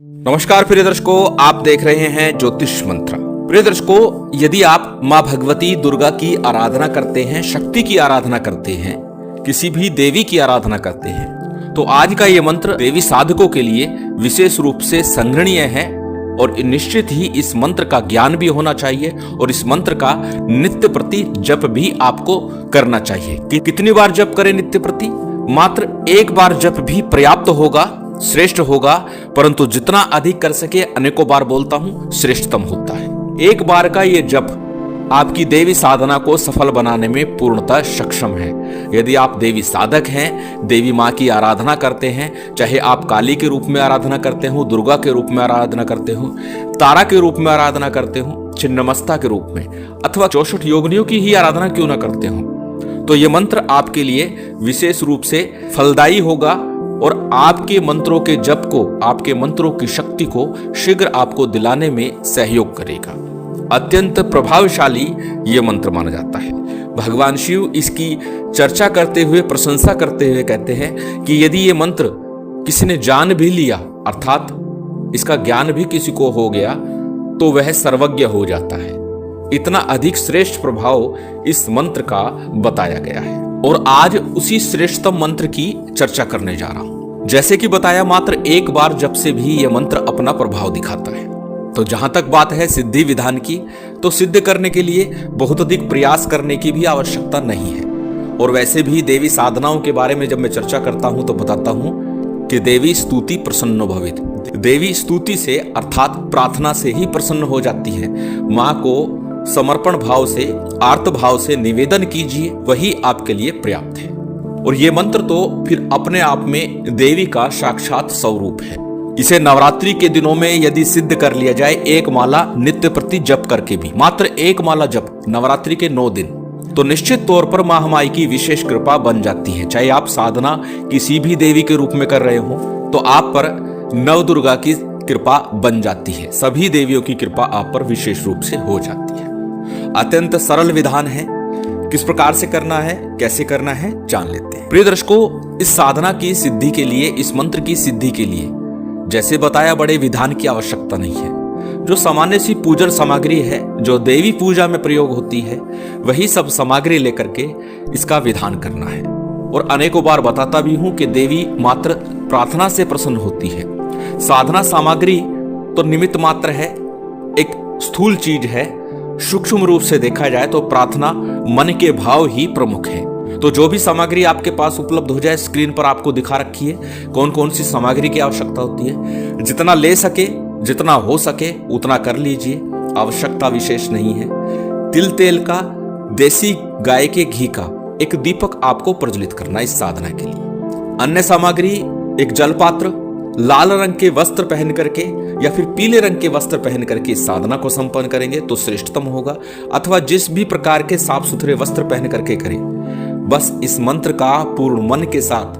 नमस्कार प्रिय दर्शकों, आप देख रहे हैं ज्योतिष मंत्र। प्रिय दर्शकों, यदि आप माँ भगवती दुर्गा की आराधना करते हैं, शक्ति की आराधना करते हैं, किसी भी देवी की आराधना करते हैं, तो आज का ये मंत्र देवी साधकों के लिए विशेष रूप से संग्रहणीय है और निश्चित ही इस मंत्र का ज्ञान भी होना चाहिए और इस मंत्र का नित्य प्रति जप भी आपको करना चाहिए। कितनी बार जप करें नित्य प्रति? मात्र एक बार जप भी पर्याप्त होगा, श्रेष्ठ होगा, परंतु जितना अधिक कर सके, अनेकों बार बोलता हूं, श्रेष्ठतम होता है। एक बार का ये जप आपकी देवी साधना को सफल बनाने में पूर्णतः सक्षम है। यदि आप देवी साधक हैं, देवी माँ की आराधना करते हैं, चाहे आप काली के रूप में आराधना करते हो, दुर्गा के रूप में आराधना करते हो, तारा के रूप में आराधना करते हो, छिन्नमस्ता के रूप में, अथवा 64 योगिनियों की ही आराधना क्यों ना करते हो, तो ये मंत्र आपके लिए विशेष रूप से फलदायी होगा और आपके मंत्रों के जप को, आपके मंत्रों की शक्ति को शीघ्र आपको दिलाने में सहयोग करेगा। अत्यंत प्रभावशाली ये मंत्र माना जाता है। भगवान शिव इसकी चर्चा करते हुए, प्रशंसा करते हुए कहते हैं कि यदि ये मंत्र किसी ने जान भी लिया, अर्थात इसका ज्ञान भी किसी को हो गया, तो वह सर्वज्ञ हो जाता है। इतना अधिक श्रेष्ठ प्रभाव इस मंत्र का बताया गया है और आज उसी श्रेष्ठतम मंत्र की चर्चा करने जा रहा हूं। जैसे कि बताया, मात्र एक बार जप से भी यह मंत्र अपना प्रभाव दिखाता है। तो जहां तक बात है सिद्धि विधान की, तो सिद्ध करने के लिए बहुत अधिक प्रयास करने की भी आवश्यकता नहीं है। और वैसे भी देवी साधनाओं के बारे में जब मैं चर्चा करता हूं तो बताता हूं कि देवी स्तुति प्रसन्नो भवेत्। देवी स्तुति से अर्थात प्रार्थना से ही प्रसन्न हो जाती है। माँ को समर्पण भाव से, आर्त भाव से निवेदन कीजिए, वही आपके लिए पर्याप्त है। और ये मंत्र तो फिर अपने आप में देवी का साक्षात स्वरूप है। इसे नवरात्रि के दिनों में यदि सिद्ध कर लिया जाए, एक माला नित्य प्रति जप करके भी, मात्र एक माला जप नवरात्रि के 9 दिन, तो निश्चित तौर पर माँ माई की विशेष कृपा बन जाती है। चाहे आप साधना किसी भी देवी के रूप में कर रहे हो, तो आप पर नव दुर्गा की कृपा बन जाती है। सभी देवियों की कृपा आप पर विशेष रूप से हो जाती है। अत्यंत सरल विधान है। किस प्रकार से करना है, कैसे करना है, जान लेते हैं। प्रिय दर्शकों, इस साधना की सिद्धि के लिए, इस मंत्र की सिद्धि के लिए, जैसे बताया, बड़े विधान की आवश्यकता नहीं है। जो सामान्य सी पूजन सामग्री है, जो देवी पूजा में प्रयोग होती है, वही सब सामग्री लेकर के इसका विधान करना है। और अनेकों बार बताता भी हूं कि देवी मात्र प्रार्थना से प्रसन्न होती है। साधना सामग्री तो निमित्त मात्र है, एक स्थूल चीज है। सूक्ष्म रूप से देखा जाए तो प्रार्थना, मन के भाव ही प्रमुख है। तो जो भी सामग्री आपके पास उपलब्ध हो जाए, स्क्रीन पर आपको दिखा रखी है कौन कौन सी सामग्री की आवश्यकता होती है। जितना ले सके, जितना हो सके उतना कर लीजिए, आवश्यकता विशेष नहीं है। तिल तेल का, देसी गाय के घी का एक दीपक आपको प्रज्वलित करना इस साधना के लिए। अन्य सामग्री, एक जलपात्र, लाल रंग के वस्त्र पहन करके या फिर पीले रंग के वस्त्र पहन करके इस साधना को संपन्न करेंगे तो श्रेष्ठतम होगा, अथवा जिस भी प्रकार के साफ सुथरे वस्त्र पहन करके करें। बस इस मंत्र का पूर्ण मन के साथ,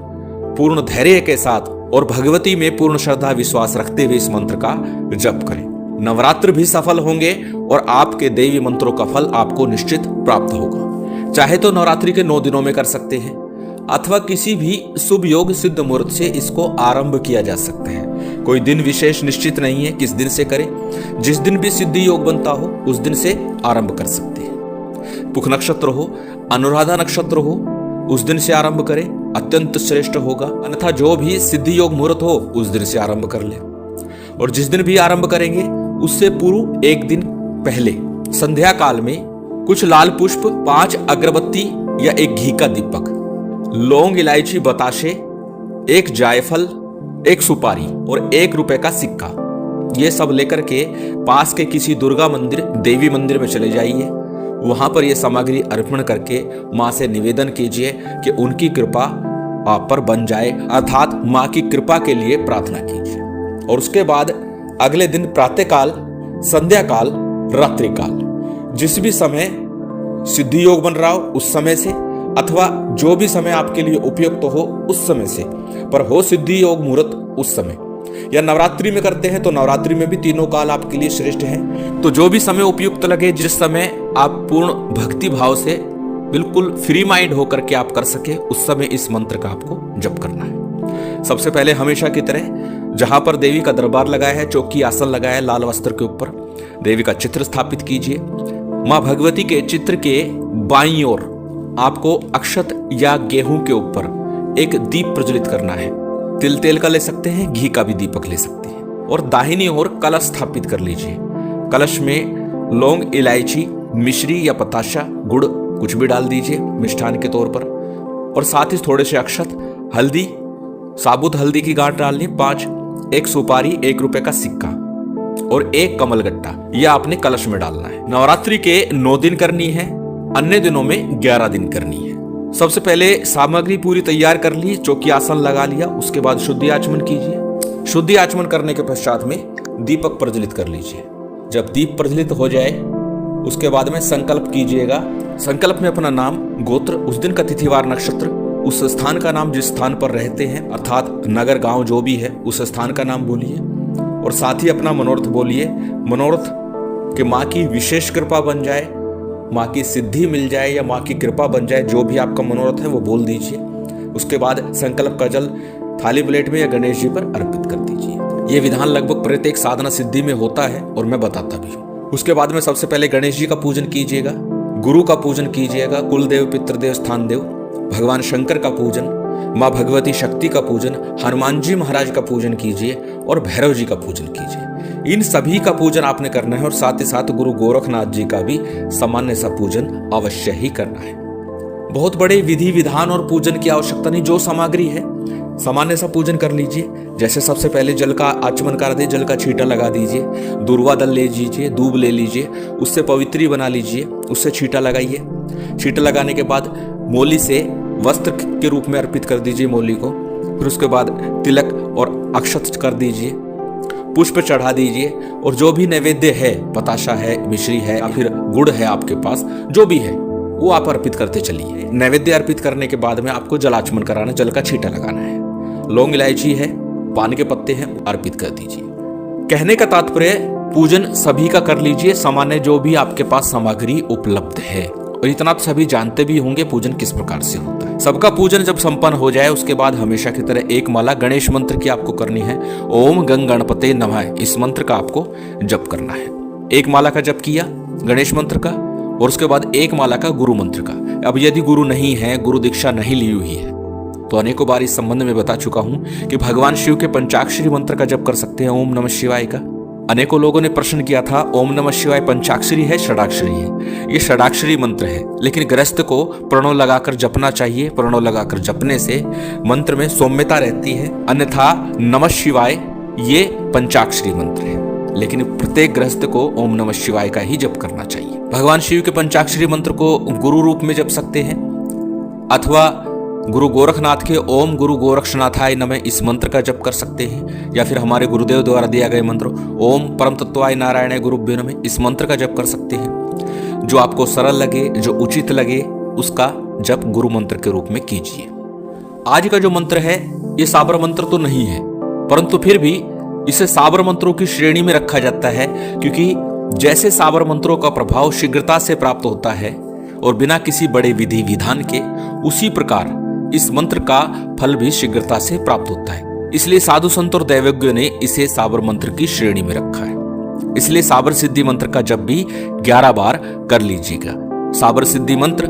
पूर्ण धैर्य के साथ और भगवती में पूर्ण श्रद्धा विश्वास रखते हुए इस मंत्र का जप करें। नवरात्र भी सफल होंगे और आपके देवी मंत्रों का फल आपको निश्चित प्राप्त होगा। चाहे तो नवरात्रि के 9 दिनों में कर सकते हैं, अथवा किसी भी शुभ योग सिद्ध मुहूर्त से इसको आरंभ किया जा सकता है। कोई दिन विशेष निश्चित नहीं है किस दिन से करें। जिस दिन भी सिद्धि योग बनता हो उस दिन से आरंभ कर सकते हैं। पुख नक्षत्र हो, अनुराधा नक्षत्र हो, उस दिन से आरंभ करें, अत्यंत श्रेष्ठ होगा। अन्यथा जो भी सिद्धि योग मुहूर्त हो उस दिन से आरंभ कर ले। और जिस दिन भी आरंभ करेंगे उससे पूर्व एक दिन पहले संध्या काल में कुछ लाल पुष्प, 5 अगरबत्ती या एक घी का दीपक, लौंग, इलायची, बताशे, एक जायफल, एक सुपारी और 1 रुपए का सिक्का, ये सब लेकर के पास के किसी दुर्गा मंदिर, देवी मंदिर में चले जाइए। वहां पर यह सामग्री अर्पण करके माँ से निवेदन कीजिए कि उनकी कृपा आप पर बन जाए, अर्थात माँ की कृपा के लिए प्रार्थना कीजिए। और उसके बाद अगले दिन प्रातःकाल, संध्या काल, रात्रि काल, जिस भी समय सिद्धि योग बन रहा हो उस समय से, अथवा जो भी समय आपके लिए उपयुक्त हो उस समय से, पर हो सिद्धि योग मुहूर्त उस समय, या नवरात्रि में करते हैं तो नवरात्रि में भी तीनों काल आपके लिए श्रेष्ठ है। तो जो भी समय उपयुक्त लगे, जिस समय आप पूर्ण भक्ति भाव से बिल्कुल फ्री माइंड होकर के आप कर सके, उस समय इस मंत्र का आपको जप करना है। सबसे पहले हमेशा की तरह जहां पर देवी का दरबार लगाया है, चौकी आसन लगाया है लाल वस्त्र के ऊपर, देवी का चित्र स्थापित कीजिए। मां भगवती के चित्र के बाईं ओर आपको अक्षत या गेहूं के ऊपर एक दीप प्रज्वलित करना है। तिल तेल का ले सकते हैं, घी का भी दीपक ले सकते हैं। और दाहिनी ओर कलश स्थापित कर लीजिए। कलश में लौंग, इलायची, मिश्री या बताशा, गुड़ कुछ भी डाल दीजिए मिष्ठान के तौर पर। और साथ ही थोड़े से अक्षत, हल्दी, साबुत हल्दी की गांठ डालनी 5, एक सुपारी, 1 रुपए का सिक्का और 1 कमल गट्टा, यह आपने कलश में डालना है। नवरात्रि के 9 दिन करनी है, अन्य दिनों में 11 दिन करनी है। सबसे पहले सामग्री पूरी तैयार कर ली, चौकी आसन लगा लिया, उसके बाद शुद्धि आचमन कीजिए। शुद्धि आचमन करने के पश्चात में दीपक प्रज्वलित कर लीजिए। जब दीप प्रज्वलित हो जाए उसके बाद में संकल्प कीजिएगा। संकल्प में अपना नाम, गोत्र, उस दिन का तिथिवार, नक्षत्र, उस स्थान का नाम जिस स्थान पर रहते हैं, अर्थात नगर गांव जो भी है उस स्थान का नाम बोलिए। और साथ ही अपना मनोरथ बोलिए। मनोरथ कि माँ की विशेष कृपा बन जाए, माँ की सिद्धि मिल जाए या माँ की कृपा बन जाए, जो भी आपका मनोरथ है वो बोल दीजिए। उसके बाद संकल्प का जल थाली प्लेट में या गणेश जी पर अर्पित कर दीजिए। ये विधान लगभग प्रत्येक साधना सिद्धि में होता है और मैं बताता भी हूँ। उसके बाद में सबसे पहले गणेश जी का पूजन कीजिएगा, गुरु का पूजन कीजिएगा, कुलदेव, पितृदेव, स्थान देव, भगवान शंकर का पूजन, माँ भगवती शक्ति का पूजन, हनुमान जी महाराज का पूजन कीजिए और भैरव जी का पूजन कीजिए। इन सभी का पूजन आपने करना है और साथ ही साथ गुरु गोरखनाथ जी का भी सामान्य सा पूजन अवश्य ही करना है। बहुत बड़े विधि विधान और पूजन की आवश्यकता नहीं, जो सामग्री है सामान्य सा पूजन कर लीजिए। जैसे सबसे पहले जल का आचमन कर दे, जल का छींटा लगा दीजिए, दूर्वा दल ले लीजिए, दूब ले लीजिए, उससे पवित्री बना लीजिए, उससे छींटा लगाइए। छींटा लगाने के बाद मौली से वस्त्र के रूप में अर्पित कर दीजिए मौली को। फिर उसके बाद तिलक और अक्षत कर दीजिए, पुष्प चढ़ा दीजिए और जो भी नैवेद्य है, बताशा है, मिश्री है या फिर गुड़ है आपके पास, जो भी है वो आप अर्पित करते चलिए। नैवेद्य अर्पित करने के बाद में आपको जलाचमन कराना, जल का छींटा लगाना है। लौंग, इलायची है, पान के पत्ते हैं, अर्पित कर दीजिए। कहने का तात्पर्य पूजन सभी का कर लीजिए, सामान्य जो भी आपके पास सामग्री उपलब्ध है। और इतना तो सभी जानते भी होंगे पूजन किस प्रकार से होता है। सबका पूजन जब संपन्न हो जाए उसके बाद हमेशा की तरह एक माला गणेश मंत्र की आपको करनी है। ओम गंग गणपते नमः, इस मंत्र का आपको जप करना है। एक माला का जप किया गणेश मंत्र का और उसके बाद एक माला का गुरु मंत्र का। अब यदि गुरु नहीं है, गुरु दीक्षा नहीं ली हुई है, तो अनेकों बार इस संबंध में बता चुका हूं कि भगवान शिव के पंचाक्षरी मंत्र का जप कर सकते हैं, ओम नमः शिवाय का। अनेकों लोगों ने प्रश्न किया था, ओम नमः शिवाय पंचाक्षरी है, षडाक्षरी है? ये षडाक्षरी मंत्र है, लेकिन गृहस्थ को प्रणव लगाकर जपना चाहिए। प्रणव लगाकर जपने से मंत्र में सौम्यता रहती है। अन्यथा नमः शिवाय ये पंचाक्षरी मंत्र है, लेकिन प्रत्येक गृहस्थ को ओम नमः शिवाय का ही जप करना चाहिए। भगवान शिव के पंचाक्षरी मंत्र को गुरु रूप में जप सकते हैं अथवा गुरु गोरखनाथ के ओम गुरु गोरक्षनाथाय नमः इस मंत्र का जप कर सकते हैं, या फिर हमारे गुरुदेव द्वारा दिया गया मंत्र ओम परम तत्वाय नारायण गुरुभ्यो नमः इस मंत्र का जप कर सकते हैं। जो आपको सरल लगे, जो उचित लगे, उसका जप गुरु मंत्र के रूप में कीजिए। आज का जो मंत्र है ये साबर मंत्र तो नहीं है, परंतु फिर भी इसे साबर मंत्रों की श्रेणी में रखा जाता है, क्योंकि जैसे साबर मंत्रों का प्रभाव शीघ्रता से प्राप्त होता है और बिना किसी बड़े विधि विधान के, उसी प्रकार इस मंत्र का फल भी शीघ्रता से प्राप्त होता है। इसलिए साधु संत और दैवज्ञों ने इसे साबर मंत्र की श्रेणी में रखा है। इसलिए साबर सिद्धि मंत्र का जप भी 11 बार कर लीजिएगा। साबर सिद्धि मंत्र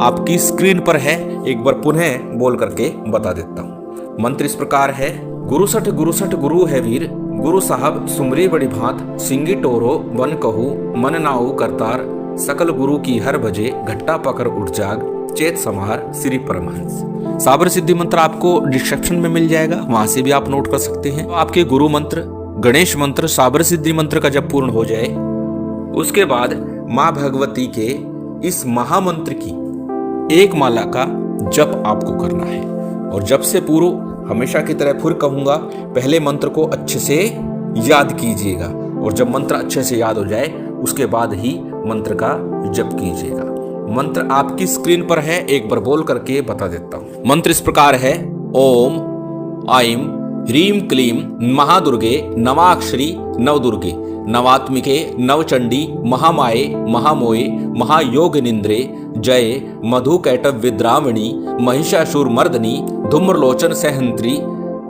आपकी स्क्रीन पर है, एक बार पुनः बोल करके बता देता हूँ। मंत्र इस प्रकार है, गुरु सठ गुरु है वीर, गुरु साहब सुमरी बड़ी भांत, सिंगी टोरो वन कहू मन नाऊ करतार, सकल गुरु की हर भजे, घट्टा पकड़ उठ जाग, चेत समार श्री परमहंस। साबर सिद्धि मंत्र आपको डिस्क्रिप्शन में मिल जाएगा, वहां से भी आप नोट कर सकते हैं। तो आपके गुरु मंत्र, गणेश मंत्र, साबर सिद्धि मंत्र का जब पूर्ण हो जाए उसके बाद माँ भगवती के इस महामंत्र की एक माला का जप आपको करना है। और जप से पूर्व हमेशा की तरह फिर कहूंगा, पहले मंत्र को अच्छे से याद कीजिएगा और जब मंत्र अच्छे से याद हो जाए उसके बाद ही मंत्र का जप कीजिएगा। मंत्र आपकी स्क्रीन पर है, एक बार बोल करके बता देता हूं। मंत्र इस प्रकार है, ओम आइम ह्रीम क्लीम महादुर्गे नवाक्षरी नवदुर्गे नवात्मिके नवचंडी महामाये महामोये महायोग निंद्रे जय मधु कैटव विद्रावणी महिषासुर मर्दनी धूम्रलोचन सहंत्री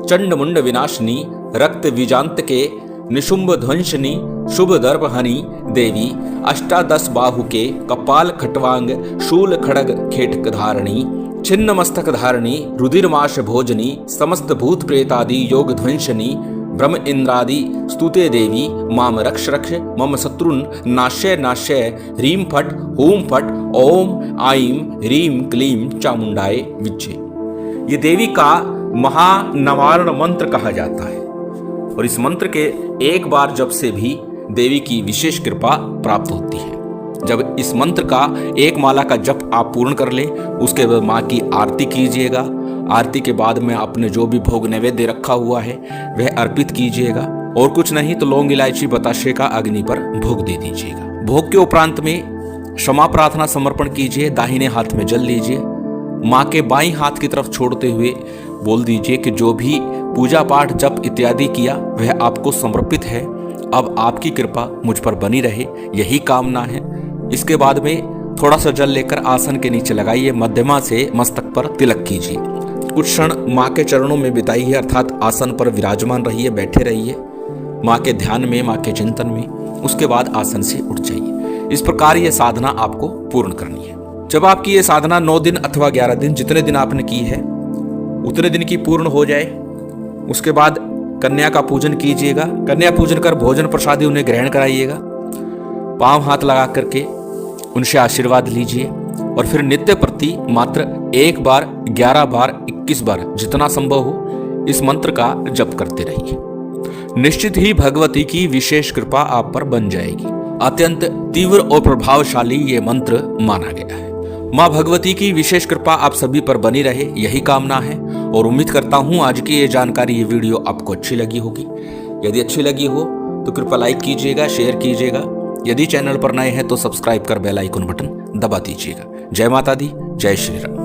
चंड मुंड विनाशिनी, रक्त विजांत के निशुंभ ध्वंसनी, शुभ दर्पहनी देवी, अष्टादश बाहु के, कपाल खटवांग, शूल खड़ग खेटक धारणी, छिन्न मस्तक धारणी, रुधिरमाश भोजनी, समस्त भूत प्रेतादि योग ध्वंसनी, ब्रह्म इंद्रादि स्तुते देवी, माम रक्ष रक्ष मम शत्रुन नाशय नाशय, ह्रीम फट हूम फट ओम आईम ह्रीम क्लीम चामुंडाय विच्चे। ये देवी का महानवारण मंत्र कहा जाता है और इस मंत्र के एक बार जप से भी देवी की विशेष कृपा प्राप्त होती है। जब इस मंत्र का एक माला का जप आप पूर्ण कर लें, उसके बाद माँ की आरती कीजिएगा। आरती के बाद में आपने जो भी भोग नैवेद्य रखा हुआ है वह अर्पित कीजिएगा और कुछ नहीं तो लौंग इलायची बताशे का अग्नि पर भोग दे दीजिएगा। भोग के उपरांत में क्षमा प्रार्थना समर्पण कीजिए, दाहिने हाथ में जल लीजिए, माँ के बाईं हाथ की तरफ छोड़ते हुए बोल दीजिए कि जो भी पूजा पाठ जप इत्यादि किया वह आपको समर्पित है, अब आपकी कृपा मुझ पर बनी रहे, यही कामना है। इसके बाद में थोड़ा सा जल लेकर आसन के नीचे लगाइए, मध्यमा से मस्तक पर तिलक कीजिए, कुछ क्षण माँ के चरणों में बिताइए, अर्थात आसन पर विराजमान रहिए, बैठे रहिए माँ के ध्यान में, माँ के चिंतन में। उसके बाद आसन से उठ जाइए। इस प्रकार ये साधना आपको पूर्ण करनी है। जब आपकी ये साधना 9 दिन अथवा 11 दिन, जितने दिन आपने की है उतने दिन की पूर्ण हो जाए, उसके बाद कन्या का पूजन कीजिएगा। कन्या पूजन कर भोजन प्रसादी उन्हें ग्रहण कराइएगा, पांव हाथ लगा करके उनसे आशीर्वाद लीजिए और फिर नित्य प्रति मात्र 1 बार, 11 बार, 21 बार जितना संभव हो इस मंत्र का जप करते रहिए। निश्चित ही भगवती की विशेष कृपा आप पर बन जाएगी। अत्यंत तीव्र और प्रभावशाली ये मंत्र माना गया है। माँ भगवती की विशेष कृपा आप सभी पर बनी रहे, यही कामना है और उम्मीद करता हूँ आज की ये जानकारी, ये वीडियो आपको अच्छी लगी होगी। यदि अच्छी लगी हो तो कृपया लाइक कीजिएगा, शेयर कीजिएगा। यदि चैनल पर नए हैं तो सब्सक्राइब कर बेल आइकन बटन दबा दीजिएगा। जय माता दी, जय श्री राम।